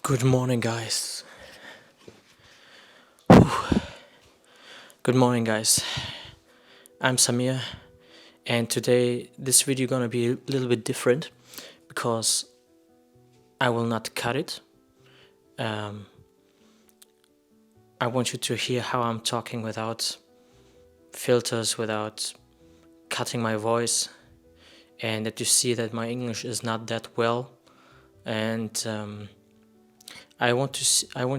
Good morning, guys. Good morning, guys. I'm Samir, and today this video gonna be a little bit different because I will not cut it. I want you to hear how I'm talking without filters, without cutting my voice, and that you see that my English is not that well. And I want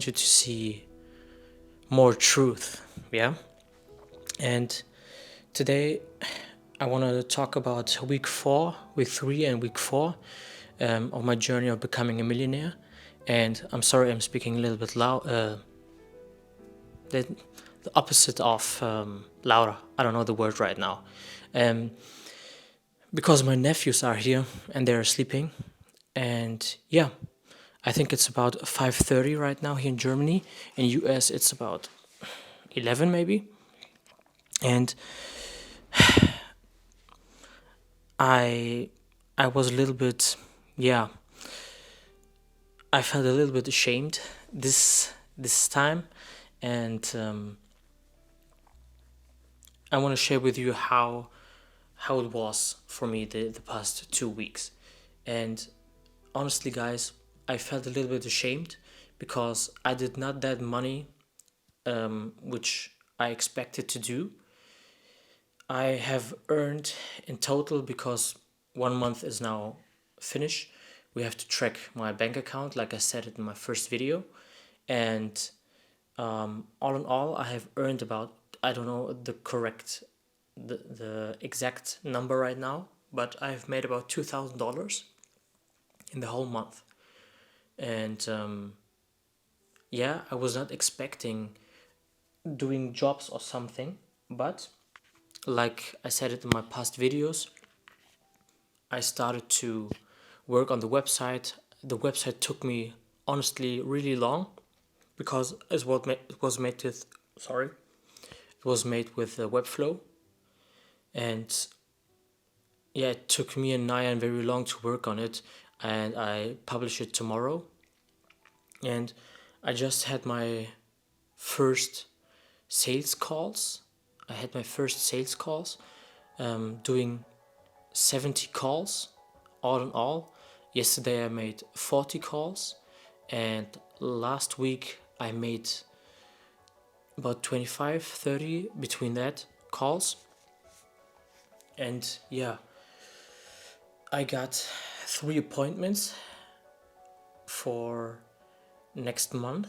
you to see more truth. Yeah. And today I want to talk about week 3, and week 4 of my journey of becoming a millionaire. And I'm sorry, I'm speaking a little bit loud. The opposite of louder. I don't know the word right now. Because my nephews are here and they're sleeping. And yeah, I think it's about 5:30 right now here in Germany. In US, it's about 11 maybe. And I was a little bit, yeah, I felt a little bit ashamed this time, and I want to share with you how it was for me the past 2 weeks. And honestly, guys, I felt a little bit ashamed because I did not that money which I expected to do. I have earned in total, because 1 month is now finished. We have to track my bank account, like I said it in my first video, and all in all, I have earned about, I don't know the exact number right now, but I've made about $2,000 in the whole month, and yeah, I was not expecting doing jobs or something, but like I said it in my past videos, I started to work on the website. The website took me honestly really long because it was made with Webflow, and yeah, it took me and Nyan very long to work on it, and I publish it tomorrow. And I just had my first sales calls. I had my first sales calls, doing 70 calls all in all. Yesterday I made 40 calls, and last week I made about 25, 30 between that calls. And yeah, I got 3 appointments for next month.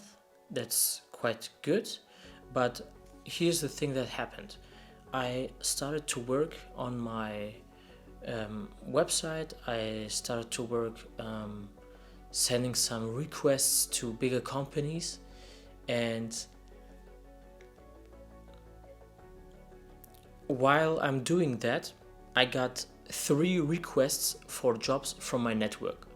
That's quite good. But here's the thing that happened. I started to work on my website. I started to work sending some requests to bigger companies, and while I'm doing that, I got 3 requests for jobs from my network.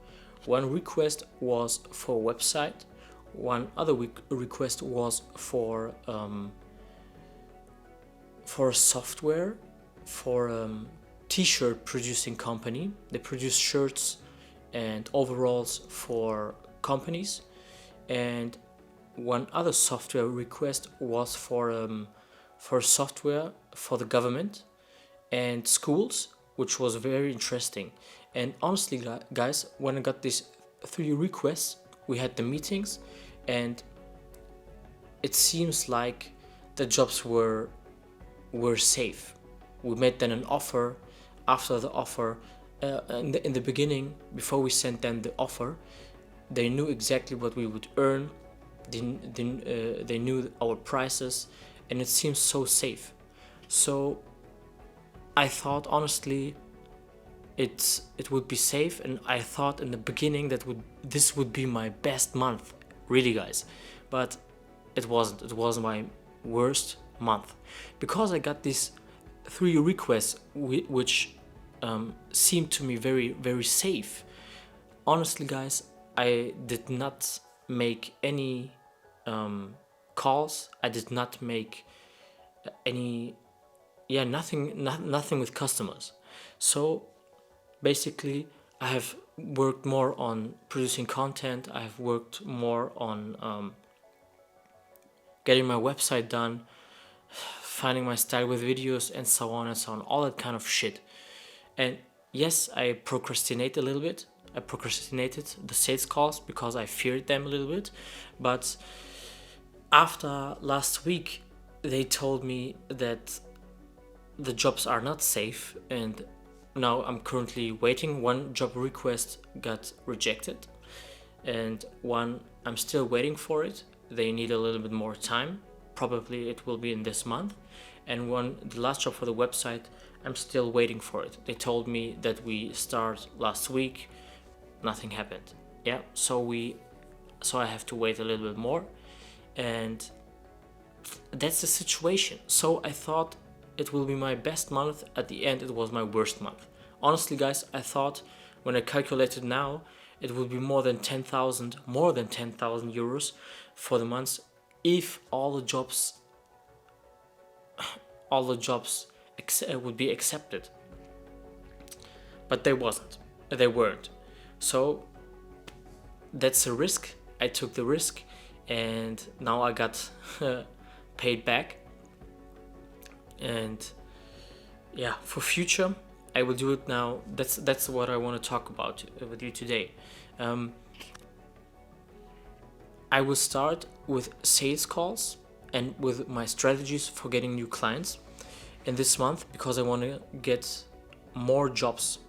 One request was for a website. One other request was for software for t-shirt producing company. They produce shirts and overalls for companies. And one other software request was for software for the government and schools, which was very interesting. And honestly, guys, when I got these 3 requests, we had the meetings, and it seems like the jobs were safe. We made them an offer. After the offer, in the beginning, before we sent them the offer, they knew exactly what we would earn. They knew our prices, and it seems so safe. So I thought honestly it would be safe, and I thought in the beginning that this would be my best month, really, guys. But it wasn't. It was my worst month because I got these 3 requests which seemed to me very, very safe. Honestly, guys, I did not make any calls. I did not make any, nothing with customers. So basically, I have worked more on producing content. I've worked more on getting my website done, finding my style with videos, and so on and so on, all that kind of shit. And yes, I procrastinate a little bit. I procrastinated the sales calls because I feared them a little bit. But after last week, they told me that the jobs are not safe, and now I'm currently waiting. One job request got rejected, and one I'm still waiting for it. They need a little bit more time. Probably it will be in this month. And the last job for the website, I'm still waiting for it. They told me that we start last week. Nothing happened. Yeah, so I have to wait a little bit more, and that's the situation. So I thought it will be my best month. At the end, it was my worst month. Honestly, guys, I thought when I calculated now, it would be more than 10,000 euros for the months if all the jobs would be accepted. But they weren't. So that's a risk. I took the risk, and now I got paid back. And yeah, for future, I will do it now. That's what I want to talk about with you today. I will start with sales calls and with my strategies for getting new clients in this month, because I want to get more jobs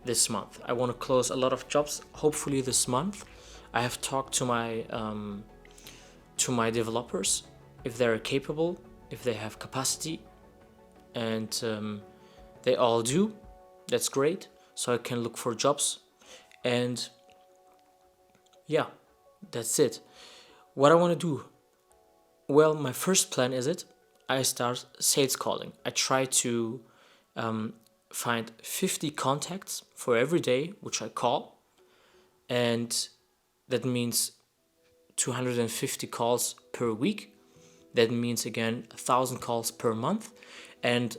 this month. I want to close a lot of jobs, hopefully this month. I have talked to my developers, if they're capable, if they have capacity, and they all do. That's great. So I can look for jobs, and yeah, that's it. What I want to do? Well, my first plan is I start sales calling. I try to find 50 contacts for every day, which I call, and that means 250 calls per week. That means again 1,000 calls per month. And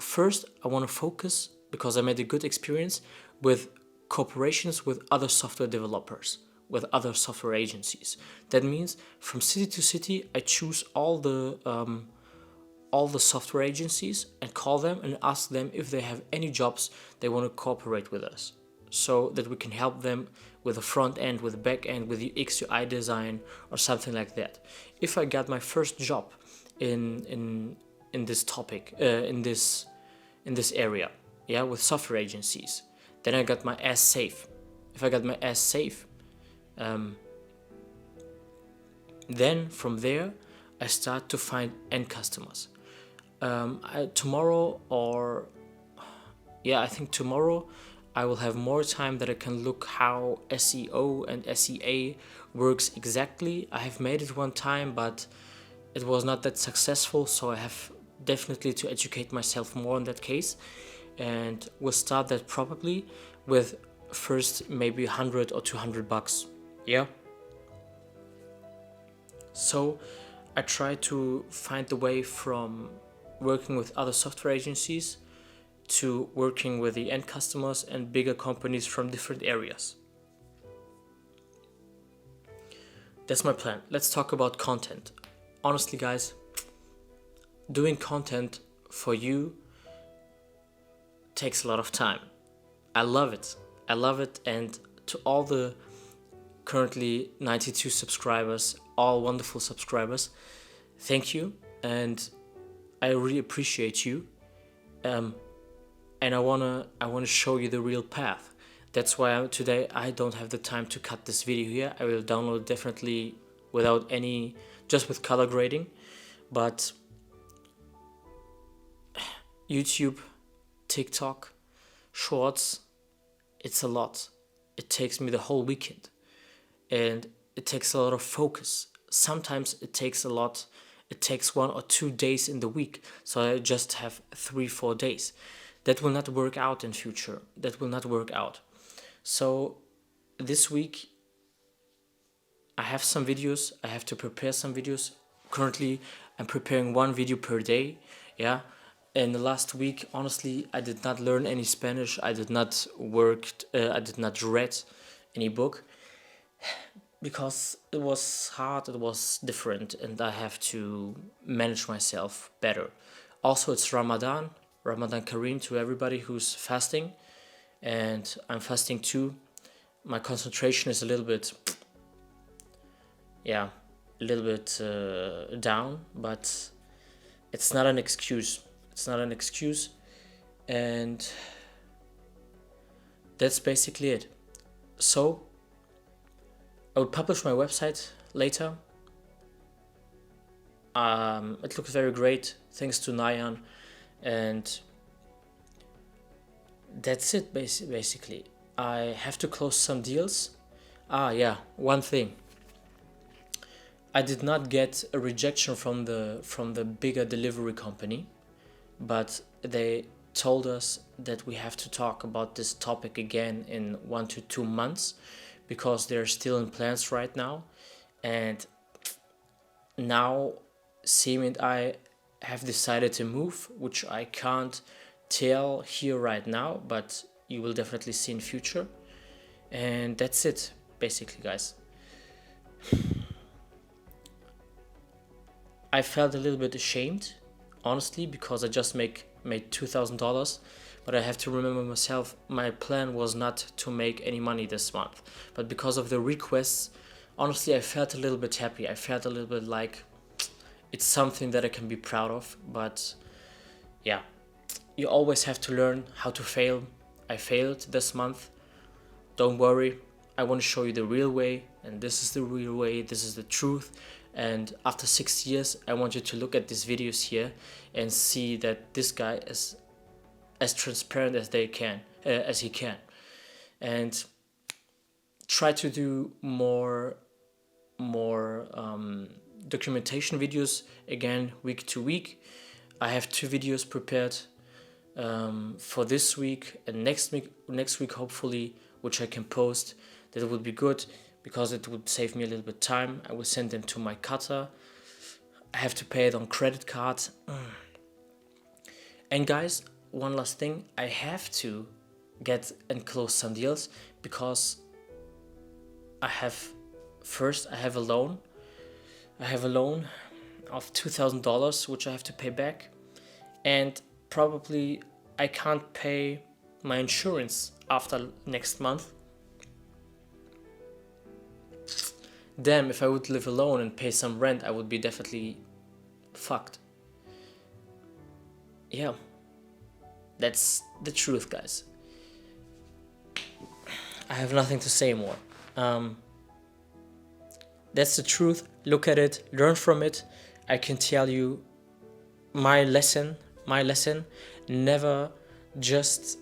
first, I want to focus, because I made a good experience with cooperations with other software developers, with other software agencies. That means from city to city, I choose all the software agencies and call them and ask them if they have any jobs they want to cooperate with us, so that we can help them with the front end, with the back end, with the UX UI design or something like that. If I got my first job in this topic, in this area, yeah, with software agencies, then I got my ass safe. If I got my ass safe, then from there I start to find end customers. Tomorrow, I think tomorrow, I will have more time that I can look how SEO and SEA works exactly. I have made it one time, but it was not that successful, so I have definitely to educate myself more in that case. And we'll start that probably with first maybe 100 or 200 bucks. Yeah. So I try to find the way from working with other software agencies to working with the end customers and bigger companies from different areas. That's my plan. Let's talk about content. Honestly, guys, doing content for you takes a lot of time. I love it. And to all the currently 92 subscribers, all wonderful subscribers, thank you. And I really appreciate you. And I wanna show you the real path. That's why today I don't have the time to cut this video here. I will download definitely without any, just with color grading. But YouTube, TikTok, Shorts, it's a lot. It takes me the whole weekend, and it takes a lot of focus. Sometimes it takes 1 or 2 days in the week, so I just have 3-4 days. That will not work out in future. That will not work out. So this week I have some videos. I have to prepare some videos. Currently I'm preparing 1 video per day. Yeah. in the last week, honestly, I did not learn any Spanish. I did not I did not read any book because it was hard. It was different, and I have to manage myself better. Also, it's Ramadan. Ramadan Kareem to everybody who's fasting, and I'm fasting too. My concentration is a little bit, yeah, a little bit down, but it's not an excuse. It's not an excuse, and that's basically it. So I will publish my website later. It looks very great, thanks to Nayan, and that's it. Basically, I have to close some deals. Yeah, one thing. I did not get a rejection from the bigger delivery company, but they told us that we have to talk about this topic again in 1 to 2 months because they're still in plans right now. And now Simi and I have decided to move, which I can't tell here right now, but you will definitely see in future. And that's it, basically, guys. I felt a little bit ashamed, honestly, because I just made $2,000, but I have to remember myself, my plan was not to make any money this month, but because of the requests, honestly, I felt a little bit happy. I felt a little bit like it's something that I can be proud of. But yeah, you always have to learn how to fail. I failed this month. Don't worry, I want to show you the real way, and this is the real way, this is the truth. And after 6 years, I want you to look at these videos here and see that this guy is as transparent as he can, and try to do more documentation videos again week to week. I have 2 videos prepared for this week and next week hopefully, which I can post. That would be good because it would save me a little bit time. I will send them to my cutter. I have to pay it on credit card. And guys, one last thing, I have to get and close some deals because I have a loan. I have a loan of $2,000 which I have to pay back, and probably I can't pay my insurance after next month. Damn, if I would live alone and pay some rent, I would be definitely fucked. Yeah, that's the truth, guys. I have nothing to say more. That's the truth. Look at it, learn from it. I can tell you my lesson, never just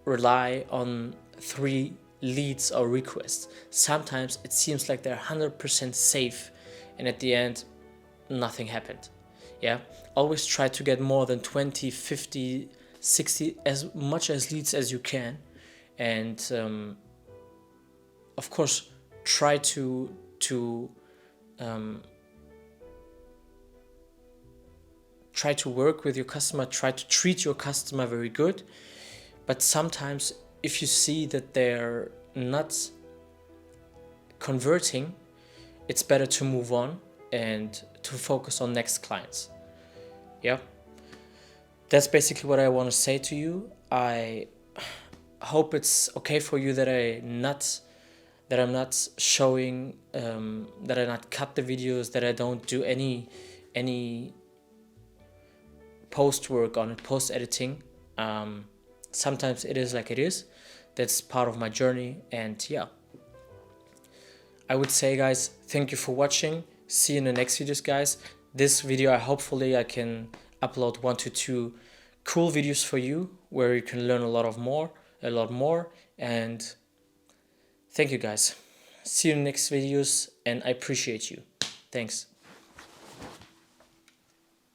rely on 3 leads or requests. Sometimes it seems like they're 100% safe, and at the end, nothing happened. Yeah, always try to get more than 20, 50, 60, as much as leads as you can, and of course, try to work with your customer, try to treat your customer very good. But sometimes if you see that they're not converting, it's better to move on and to focus on next clients. Yeah, that's basically what I want to say to you. I hope it's okay for you that I'm not showing, that I not cut the videos, that I don't do any post work on it, post editing. Sometimes it is like it is. That's part of my journey, and yeah. I would say, guys, thank you for watching. See you in the next videos, guys. This video, hopefully I can upload 1 to 2 cool videos for you where you can learn a lot more, and thank you, guys. See you in the next videos, and I appreciate you. Thanks.